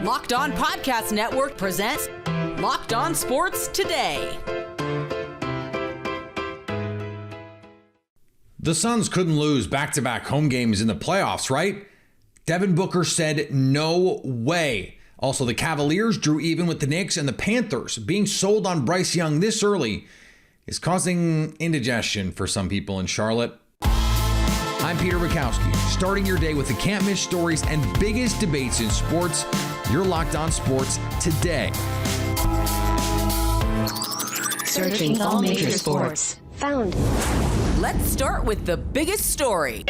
Locked On Podcast Network presents Locked On Sports Today. The Suns couldn't lose back-to-back home games in the playoffs, right? Devin Booker said no way. Also, the Cavaliers drew even with the Knicks, and the Panthers being sold on Bryce Young this early is causing indigestion for some people in Charlotte. I'm Peter Bukowski, starting your day with the can't-miss stories and biggest debates in sports. You're Locked On Sports Today. Searching all major sports. Found. Let's start with the biggest story.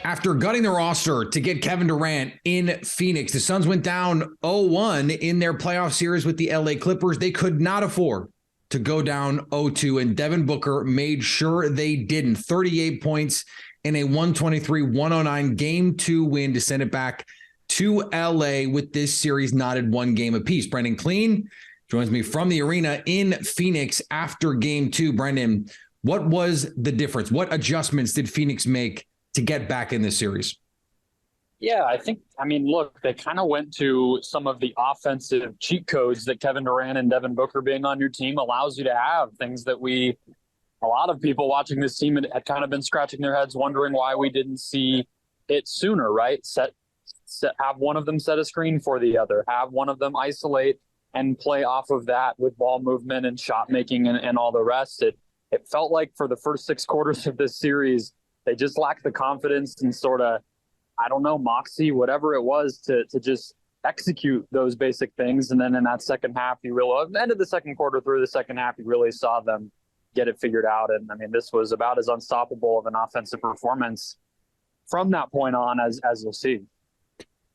After gutting the roster to get Kevin Durant in Phoenix, the Suns went down 0-1 in their playoff series with the LA Clippers. They could not afford to go down 0-2, and Devin Booker made sure they didn't. 38 points in a 123-109 Game 2 win to send it back to LA with this series knotted one game apiece. Brendan Clean joins me from the arena in Phoenix after Game 2. Brendan, what was the difference? What adjustments did Phoenix make to get back in this series? Yeah, look, they kind of went to some of the offensive cheat codes that Kevin Durant and Devin Booker being on your team allows you to have. Things that a lot of people watching this team had kind of been scratching their heads wondering why we didn't see it sooner, right? Have one of them set a screen for the other, have one of them isolate and play off of that with ball movement and shot making and all the rest. It felt like for the first 6 quarters of this series, they just lacked the confidence and sort of, moxie, whatever it was to just execute those basic things. And then in that second half, end of the second quarter through the second half, you really saw them get it figured out. And this was about as unstoppable of an offensive performance from that point on as you'll see.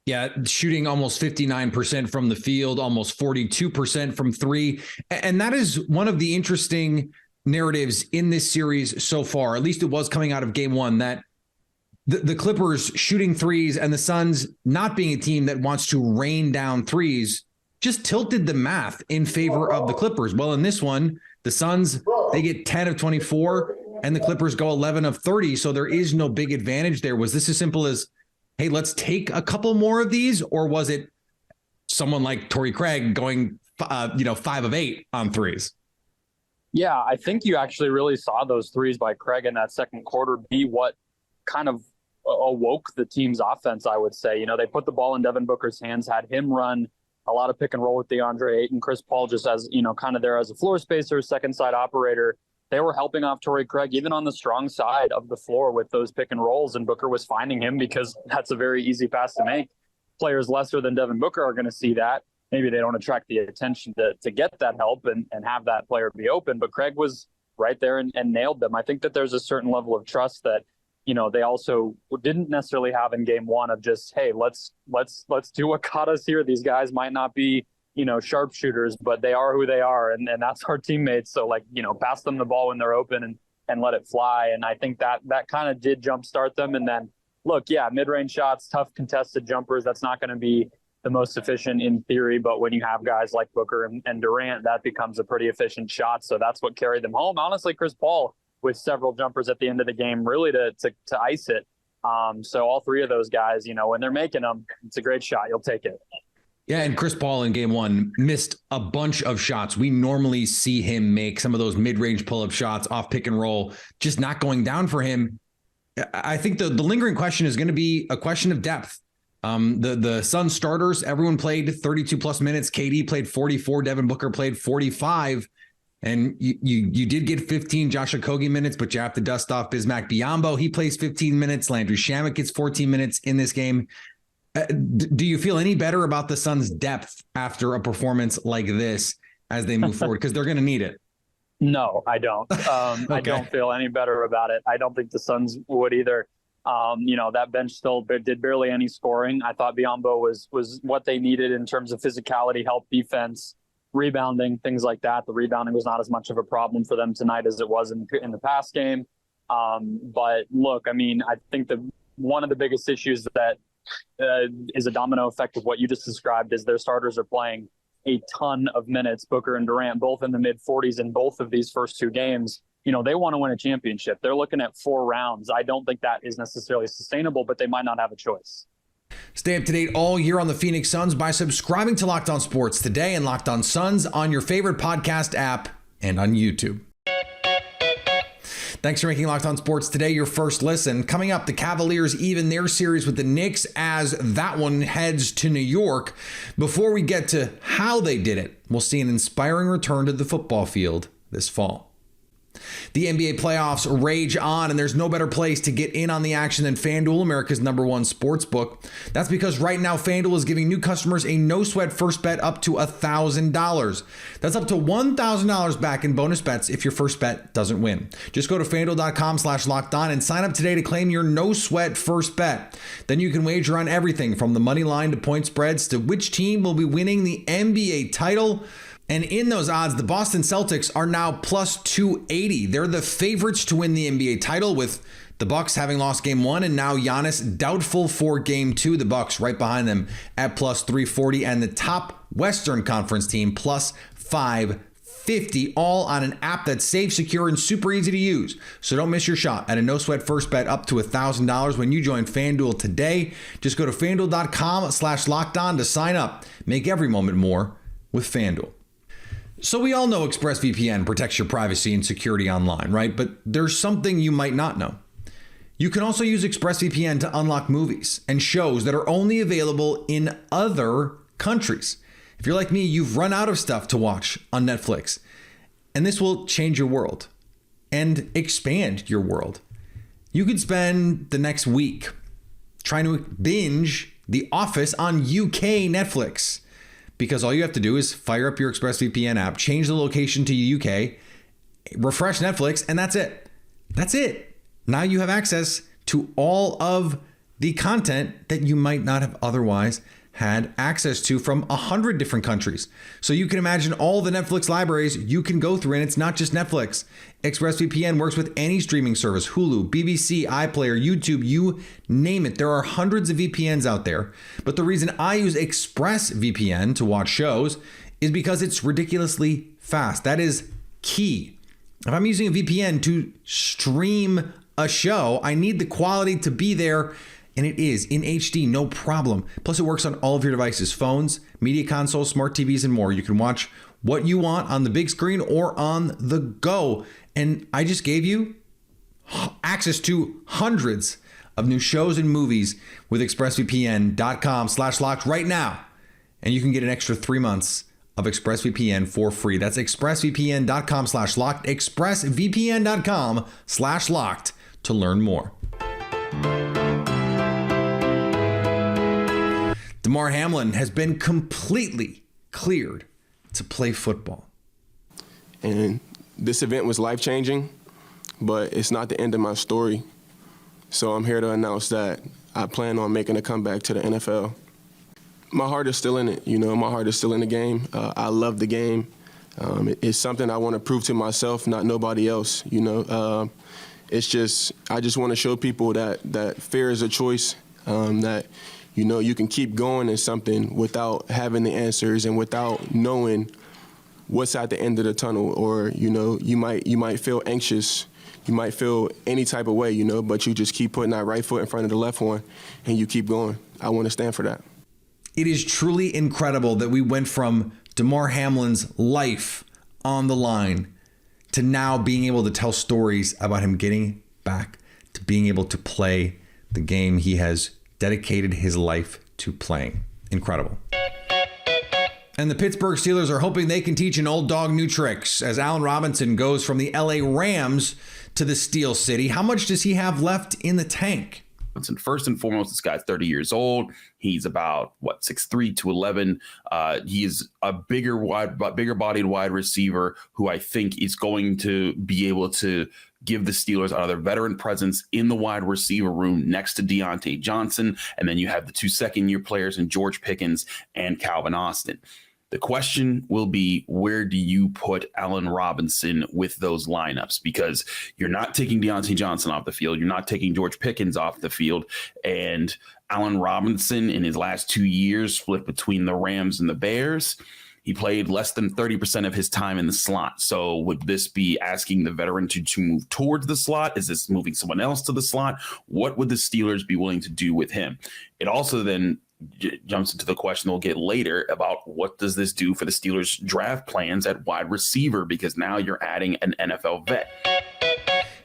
Yeah, shooting almost 59% from the field, almost 42% from three. And that is one of the interesting narratives in this series so far. At least it was coming out of Game 1, that the Clippers shooting threes and the Suns not being a team that wants to rain down threes just tilted the math in favor of the Clippers. Well, in this one, the Suns, they get 10 of 24 and the Clippers go 11 of 30. So there is no big advantage there. Was this as simple as, hey, let's take a couple more of these? Or was it someone like Torrey Craig going, 5 of 8 on threes? Yeah, I think you actually really saw those threes by Craig in that second quarter be what kind of awoke the team's offense, I would say. They put the ball in Devin Booker's hands, had him run a lot of pick and roll with DeAndre Ayton, Chris Paul just as, kind of there as a floor spacer, second side operator. They were helping off Torrey Craig even on the strong side of the floor with those pick and rolls, and Booker was finding him because that's a very easy pass to make. Players lesser than Devin Booker are going to see that. Maybe they don't attract the attention to get that help and have that player be open, but Craig was right there and nailed them. I think that there's a certain level of trust that, they also didn't necessarily have in Game 1 of just, hey, let's do what got us here. These guys might not be, sharpshooters, but they are who they are. And that's our teammates. So pass them the ball when they're open and let it fly. And I think that kind of did jumpstart them. And then look, yeah, mid-range shots, tough contested jumpers. That's not going to be the most efficient in theory, but when you have guys like Booker and Durant, that becomes a pretty efficient shot. So that's what carried them home. Honestly, Chris Paul with several jumpers at the end of the game, really to ice it. So all three of those guys, when they're making them, it's a great shot. You'll take it. Yeah, and Chris Paul in Game 1 missed a bunch of shots. We normally see him make some of those mid-range pull-up shots off pick and roll, just not going down for him. I think the lingering question is going to be a question of depth. The Suns starters, everyone played 32 plus minutes. KD played 44. Devin Booker played 45. And you did get 15 Josh Okogie minutes, but you have to dust off Bismack Biyombo. He plays 15 minutes. Landry Shamet gets 14 minutes in this game. Do you feel any better about the Suns' depth after a performance like this as they move forward? Because they're going to need it. No, I don't. Okay. I don't feel any better about it. I don't think the Suns would either. That bench still did barely any scoring. I thought Biyombo was what they needed in terms of physicality, help, defense, rebounding, things like that. The rebounding was not as much of a problem for them tonight as it was in the past game. But look, I think one of the biggest issues that is a domino effect of what you just described is their starters are playing a ton of minutes. Booker and Durant, both in the mid-40s in both of these first 2 games. They want to win a championship. They're looking at 4 rounds. I don't think that is necessarily sustainable, but they might not have a choice. Stay up to date all year on the Phoenix Suns by subscribing to Locked On Sports today and Locked On Suns on your favorite podcast app and on YouTube. Thanks for making Locked On Sports today your first listen. Coming up, the Cavaliers even their series with the Knicks as that one heads to New York. Before we get to how they did it, we'll see an inspiring return to the football field this fall. The NBA playoffs rage on, and there's no better place to get in on the action than FanDuel, America's #1 sports book. That's because right now FanDuel is giving new customers a no-sweat first bet up to $1,000. That's up to $1,000 back in bonus bets if your first bet doesn't win. Just go to FanDuel.com/lockedon and sign up today to claim your no-sweat first bet. Then you can wager on everything from the money line to point spreads to which team will be winning the NBA title. And in those odds, the Boston Celtics are now plus 280. They're the favorites to win the NBA title, with the Bucks having lost game 1 and now Giannis doubtful for game 2. The Bucks right behind them at plus 340, and the top Western Conference team plus 550, all on an app that's safe, secure, and super easy to use. So don't miss your shot at a no-sweat first bet up to $1,000 when you join FanDuel today. Just go to FanDuel.com/lockedon to sign up. Make every moment more with FanDuel. So we all know ExpressVPN protects your privacy and security online, right? But there's something you might not know. You can also use ExpressVPN to unlock movies and shows that are only available in other countries. If you're like me, you've run out of stuff to watch on Netflix, and this will change your world and expand your world. You could spend the next week trying to binge The Office on UK Netflix, because all you have to do is fire up your ExpressVPN app, change the location to UK, refresh Netflix, and that's it. That's it. Now you have access to all of the content that you might not have otherwise had access to from 100 different countries. So you can imagine all the Netflix libraries you can go through, and it's not just Netflix. ExpressVPN works with any streaming service: Hulu, BBC, iPlayer, YouTube, you name it. There are hundreds of VPNs out there. But the reason I use ExpressVPN to watch shows is because it's ridiculously fast. That is key. If I'm using a VPN to stream a show, I need the quality to be there. And it is in HD, no problem. Plus, it works on all of your devices: phones, media consoles, smart TVs, and more. You can watch what you want on the big screen or on the go. And I just gave you access to hundreds of new shows and movies with ExpressVPN.com/locked right now. And you can get an extra 3 months of ExpressVPN for free. That's ExpressVPN.com/locked, ExpressVPN.com/locked to learn more. Damar Hamlin has been completely cleared to play football. And this event was life-changing, but it's not the end of my story. So I'm here to announce that I plan on making a comeback to the NFL. My heart is still in it, my heart is still in the game. I love the game. It's something I want to prove to myself, not nobody else, It's just, I just want to show people that fear is a choice, that you can keep going in something without having the answers and without knowing what's at the end of the tunnel. Or, you might feel anxious. You might feel any type of way, but you just keep putting that right foot in front of the left one and you keep going. I want to stand for that. It is truly incredible that we went from Damar Hamlin's life on the line to now being able to tell stories about him getting back to being able to play the game he has dedicated his life to playing. Incredible. And the Pittsburgh Steelers are hoping they can teach an old dog new tricks as Allen Robinson goes from the LA Rams to the Steel City. How much does he have left in the tank? First and foremost, this guy's 30 years old. He's about 6'3", 211. He is a bigger bodied wide receiver who I think is going to be able to give the Steelers another veteran presence in the wide receiver room next to Deontay Johnson. And then you have the 2 second-year players in George Pickens and Calvin Austin. The question will be, where do you put Allen Robinson with those lineups? Because you're not taking Deontay Johnson off the field. You're not taking George Pickens off the field. And Allen Robinson in his last 2 years split between the Rams and the Bears. He played less than 30% of his time in the slot. So would this be asking the veteran to move towards the slot? Is this moving someone else to the slot? What would the Steelers be willing to do with him? It also then jumps into the question we'll get later about what does this do for the Steelers' draft plans at wide receiver, because now you're adding an NFL vet.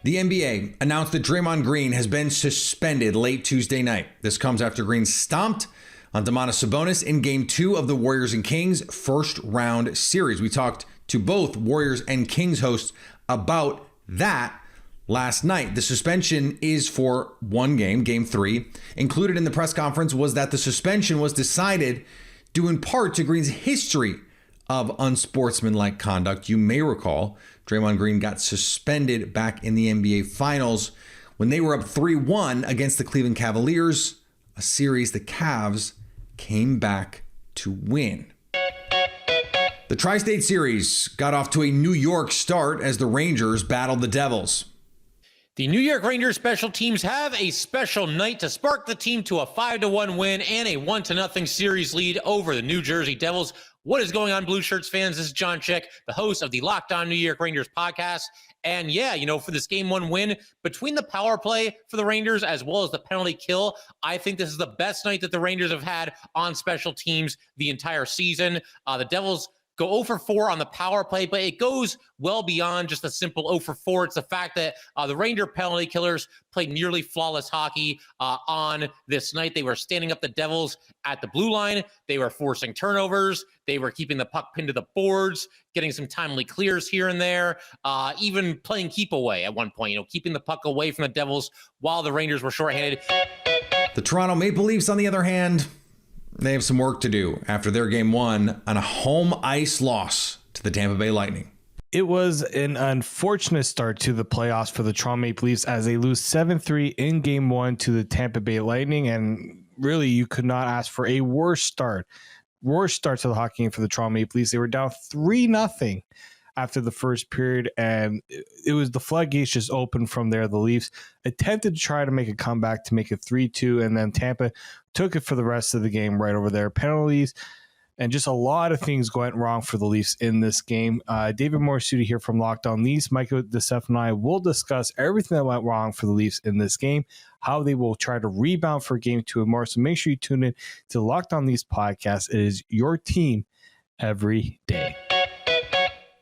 The NBA announced that Draymond Green has been suspended late Tuesday night. This comes after Green stomped on Domantas Sabonis in Game 2 of the Warriors and Kings first round series. We talked to both Warriors and Kings hosts about that last night. The suspension is for one game, Game 3. Included in the press conference was that the suspension was decided due in part to Green's history of unsportsmanlike conduct. You may recall Draymond Green got suspended back in the NBA Finals when they were up 3-1 against the Cleveland Cavaliers, a series the Cavs came back to win. The Tri-State Series got off to a New York start as the Rangers battled the Devils. The New York Rangers special teams have a special night to spark the team to a 5-1 win and a 1-0 series lead over the New Jersey Devils. What is going on, Blue Shirts fans? This is John Chick, the host of the Locked On New York Rangers podcast. And yeah, for this Game 1 win, between the power play for the Rangers as well as the penalty kill, I think this is the best night that the Rangers have had on special teams the entire season. The Devils go 0 for 4 on the power play, but it goes well beyond just a simple 0 for 4. It's the fact that the Ranger penalty killers played nearly flawless hockey on this night. They were standing up the Devils at the blue line. They were forcing turnovers. They were keeping the puck pinned to the boards, getting some timely clears here and there, even playing keep away at one point, keeping the puck away from the Devils while the Rangers were shorthanded. The Toronto Maple Leafs, on the other hand, they have some work to do after their Game 1 on a home ice loss to the Tampa Bay Lightning. It was an unfortunate start to the playoffs for the Toronto Maple Leafs as they lose 7-3 in Game 1 to the Tampa Bay Lightning. And really, you could not ask for a worse start to the hockey game for the Toronto Maple Leafs. They were down 3-0 after the first period, and it was the floodgates just opened from there. The Leafs attempted to try to make a comeback to make it 3-2, and then Tampa took it for the rest of the game right over there. Penalties and just a lot of things went wrong for the Leafs in this game. David Morisuti here from Locked On Leafs. Michael DeStefano and I will discuss everything that went wrong for the Leafs in this game, how they will try to rebound for Game 2 and more. So make sure you tune in to the Locked On Leafs podcast. It is your team every day.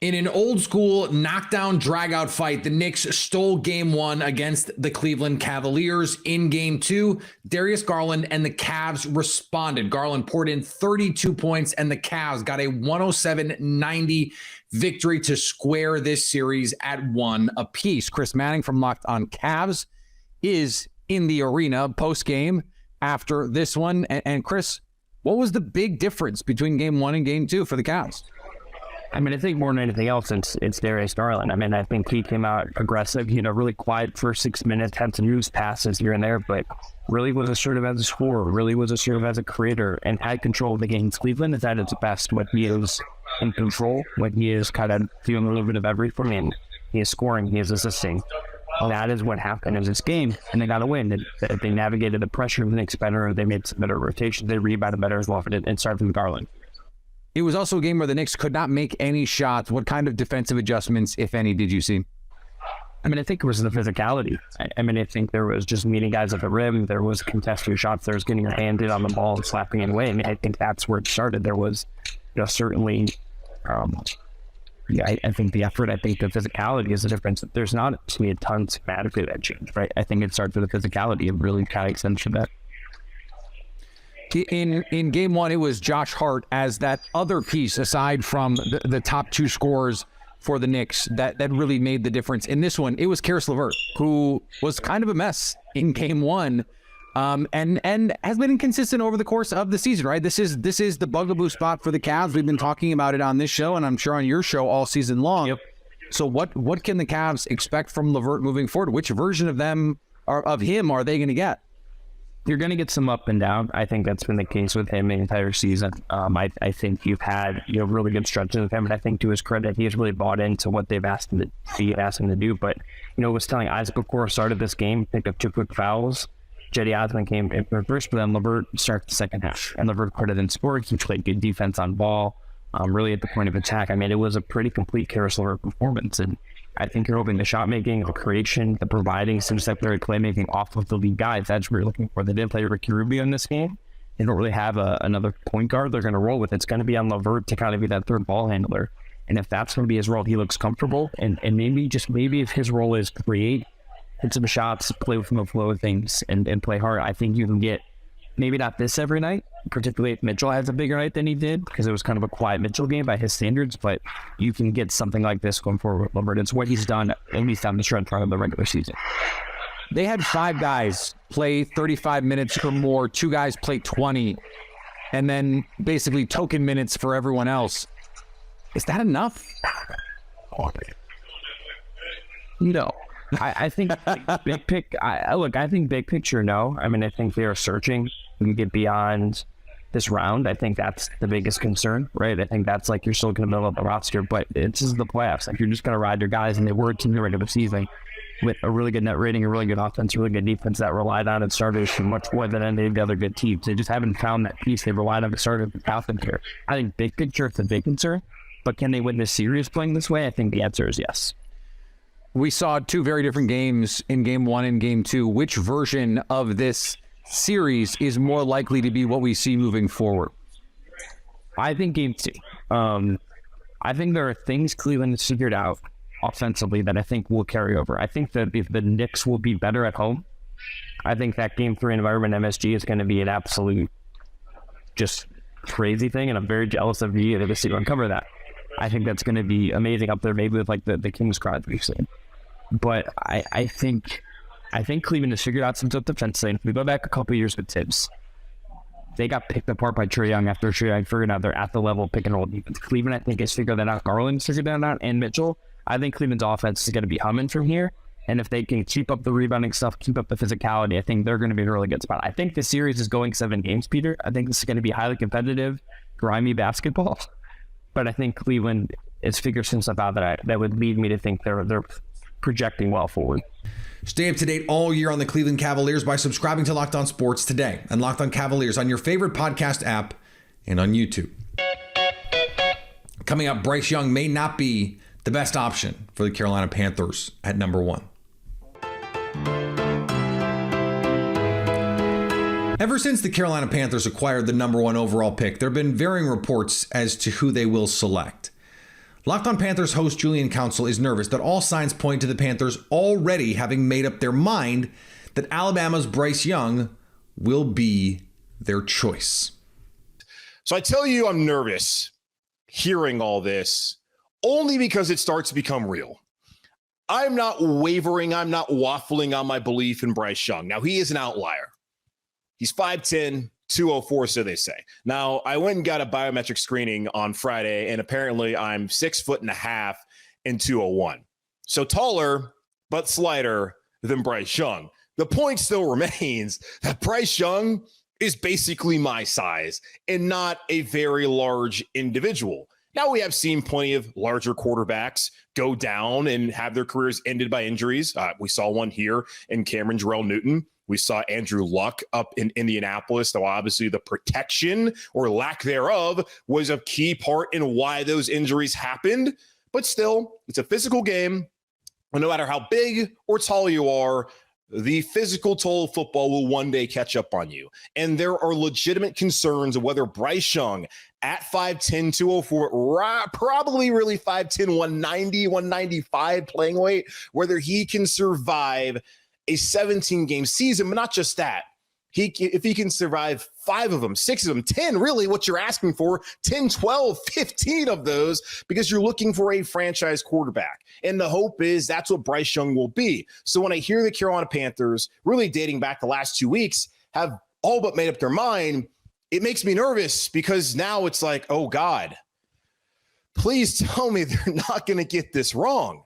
In an old school knockdown drag-out fight, the Knicks stole Game 1 against the Cleveland Cavaliers. In Game 2, Darius Garland and the Cavs responded. Garland poured in 32 points, and the Cavs got a 107-90 victory to square this series at 1 apiece. Chris Manning from Locked On Cavs is in the arena post-game after this one. And Chris, what was the big difference between Game 1 and Game 2 for the Cavs? I think more than anything else, it's Darius Garland. I think he came out aggressive, really quiet for 6 minutes, had some loose passes here and there, but really was assertive as a scorer, really was assertive as a creator, and had control of the game. Cleveland is at its best when he is in control, when he is kind of doing a little bit of everything, and he is scoring, he is assisting. And that is what happened in this game, and they got a win. They navigated the pressure of the Knicks better, they made some better rotations, they rebounded better as well, and started from Garland. It was also a game where the Knicks could not make any shots. What kind of defensive adjustments, if any, did you see? I think it was the physicality. I think there was just meeting guys at the rim. There was contested shots. There was getting your hand in on the ball and slapping it away. I think that's where it started. There was certainly, I think the effort, I think the physicality is the difference. There's not to me a ton schematically that changed, right? I think it starts with the physicality and really kind of accentuated that. In Game 1, it was Josh Hart as that other piece, aside from the top two scorers for the Knicks, that really made the difference. In this one, it was Karis LeVert, who was kind of a mess in Game 1, and has been inconsistent over the course of the season, right? This is the bugaboo spot for the Cavs. We've been talking about it on this show, and I'm sure on your show all season long. Yep. So what can the Cavs expect from LeVert moving forward? Which version of him are they going to get? You're going to get some up and down. I think that's been the case with him the entire season. I think you've had really good stretches of him, and I think to his credit, he has really bought into what they've asked him to do. But was telling Isaac before started this game, picked up 2 quick fouls. Jetty Osman came in first, but then LeVert started the second half, and LeVert put it in scored. He played good defense on ball. really at the point of attack. I mean, it was a pretty complete carousel performance. And I think you're hoping the shot making, the creation, the providing some secondary playmaking off of the lead guys. That's what you're looking for. They didn't play Ricky Rubio in this game. They don't really have another point guard they're going to roll with. It's going to be on Levert to kind of be that third ball handler. And if that's going to be his role, he looks comfortable. And maybe if his role is create, hit some shots, play within the flow of things, and play hard, I think you can get maybe not this every night, particularly if Mitchell has a bigger night than he did, because it was kind of a quiet Mitchell game by his standards, but you can get something like this going forward with Levert. It's what he's done, at least down the stretch of the regular season. They had 5 guys play 35 minutes or more, 2 guys play 20, and then basically token minutes for everyone else. Is that enough? No. I think I think big picture, no. I mean, I think they are searching to get beyond this round. I think that's the biggest concern, right? I think that's like you're still going to build up the roster, but it's just the playoffs. Like you're just going to ride your guys, and they were a team in the regular season with a really good net rating, a really good offense, really good defense that relied on its starters much more than any of the other good teams. They just haven't found that piece. They relied on the starters and Falcons here. I think big picture, it's a big concern, but can they win this series playing this way? I think the answer is yes. We saw 2 very different games in game 1 and game 2. Which version of this series is more likely to be what we see moving forward? I think game 2. I think there are things Cleveland has figured out offensively that I think will carry over. I think that the Knicks will be better at home. I think that game 3 environment MSG is going to be an absolute just crazy thing, and I'm very jealous of you to see you uncover that. I think that's going to be amazing up there, maybe with like the Kings crowd we've seen. But I think Cleveland has figured out some stuff defensively. If we go back a couple of years with Tibbs, they got picked apart by Trae Young after Trae Young figured out they're at the level of pick and roll defense. Cleveland, I think, has figured that out. Garland figured that out, and Mitchell. I think Cleveland's offense is going to be humming from here. And if they can keep up the rebounding stuff, keep up the physicality, I think they're going to be in a really good spot. I think the series is going 7 games, Peter. I think this is going to be highly competitive, grimy basketball. But I think Cleveland has figured some stuff out that would lead me to think they're projecting well forward. Stay up to date all year on the Cleveland Cavaliers by subscribing to Locked On Sports today and Locked On Cavaliers on your favorite podcast app and on YouTube. Coming up, Bryce Young may not be the best option for the Carolina Panthers at number 1. Ever since the Carolina Panthers acquired the number 1 overall pick, there have been varying reports as to who they will select. Locked On Panthers host Julian Council is nervous that all signs point to the Panthers already having made up their mind that Alabama's Bryce Young will be their choice. So I tell you I'm nervous hearing all this only because it starts to become real. I'm not wavering. I'm not waffling on my belief in Bryce Young. Now, he is an outlier. He's 5'10", 204, so they say. Now, I went and got a biometric screening on Friday, and apparently I'm 6'1.5" and 201. So taller, but slighter than Bryce Young. The point still remains that Bryce Young is basically my size and not a very large individual. Now, we have seen plenty of larger quarterbacks go down and have their careers ended by injuries. We saw one here in Cameron Jarrell-Newton. We saw Andrew Luck up in Indianapolis, though obviously the protection or lack thereof was a key part in why those injuries happened. But still, it's a physical game. And no matter how big or tall you are, the physical toll of football will one day catch up on you. And there are legitimate concerns of whether Bryce Young at 5'10", 204, probably really 5'10", 190, 195 playing weight, whether he can survive a 17-game season. But not just that. If he can survive 5 of them, 6 of them, 10, really what you're asking for, 10, 12, 15 of those, because you're looking for a franchise quarterback. And the hope is that's what Bryce Young will be. So when I hear the Carolina Panthers, really dating back the last 2 weeks, have all but made up their mind, it makes me nervous because now it's like, oh God, please tell me they're not going to get this wrong.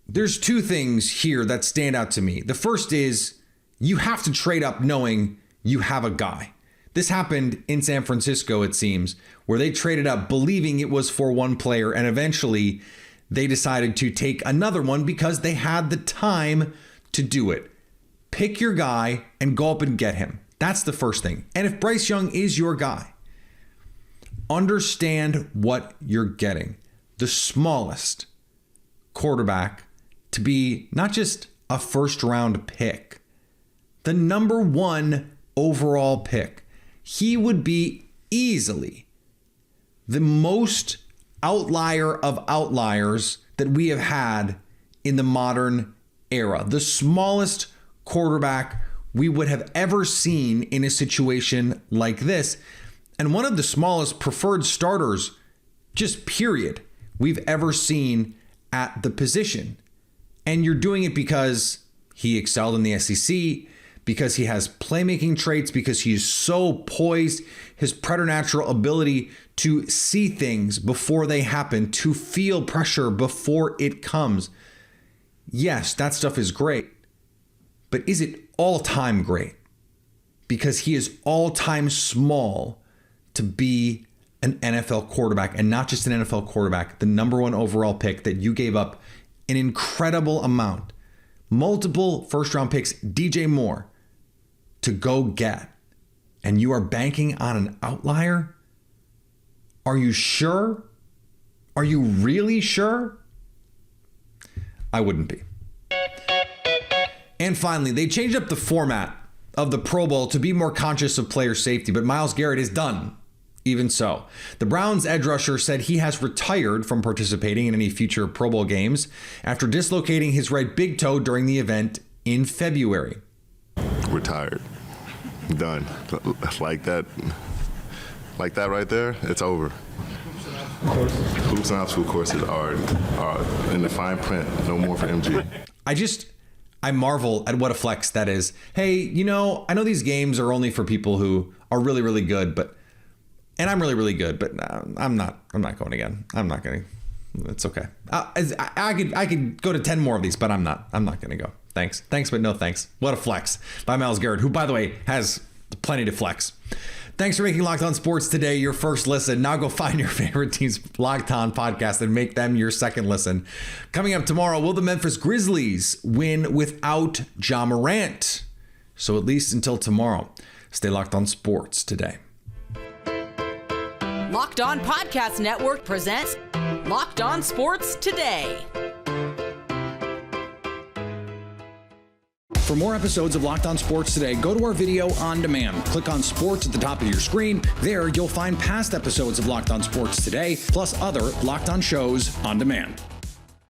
There's 2 things here that stand out to me. The first is you have to trade up knowing you have a guy. This happened in San Francisco, it seems, where they traded up believing it was for one player, and eventually they decided to take another one because they had the time to do it. Pick your guy and go up and get him. That's the first thing. And if Bryce Young is your guy, understand what you're getting. The smallest quarterback to be not just a first round pick, the number 1 overall pick. He would be easily the most outlier of outliers that we have had in the modern era. The smallest quarterback we would have ever seen in a situation like this. And one of the smallest preferred starters, just period, we've ever seen at the position. And you're doing it because he excelled in the SEC, because he has playmaking traits, because he's so poised, his preternatural ability to see things before they happen, to feel pressure before it comes. Yes, that stuff is great. But is it all-time great? Because he is all-time small to be an NFL quarterback, and not just an NFL quarterback, the number 1 overall pick that you gave up an incredible amount, multiple first-round picks, DJ Moore, to go get, and you are banking on an outlier? Are you sure? Are you really sure? I wouldn't be. And finally, they changed up the format of the Pro Bowl to be more conscious of player safety, but Myles Garrett is done. Even so, the Browns edge rusher said he has retired from participating in any future Pro Bowl games after dislocating his right big toe during the event in February. Retired. Done. Like that right there, it's over. Hoops and obstacle courses are in the fine print, no more for MG. I marvel at what a flex that is. Hey, I know these games are only for people who are really, really good, and I'm really, really good, but I'm not going again. I'm not going to. It's okay. I could go to 10 more of these, but I'm not going to go. Thanks, but no thanks. What a flex by Myles Garrett, who, by the way, has plenty to flex. Thanks for making Locked On Sports today your first listen. Now go find your favorite team's Locked On podcast and make them your second listen. Coming up tomorrow, will the Memphis Grizzlies win without Ja Morant? So at least until tomorrow, stay Locked On Sports today. Locked On Podcast Network presents Locked On Sports Today. For more episodes of Locked On Sports Today, go to our video on demand. Click on Sports at the top of your screen. There, you'll find past episodes of Locked On Sports Today, plus other Locked On shows on demand.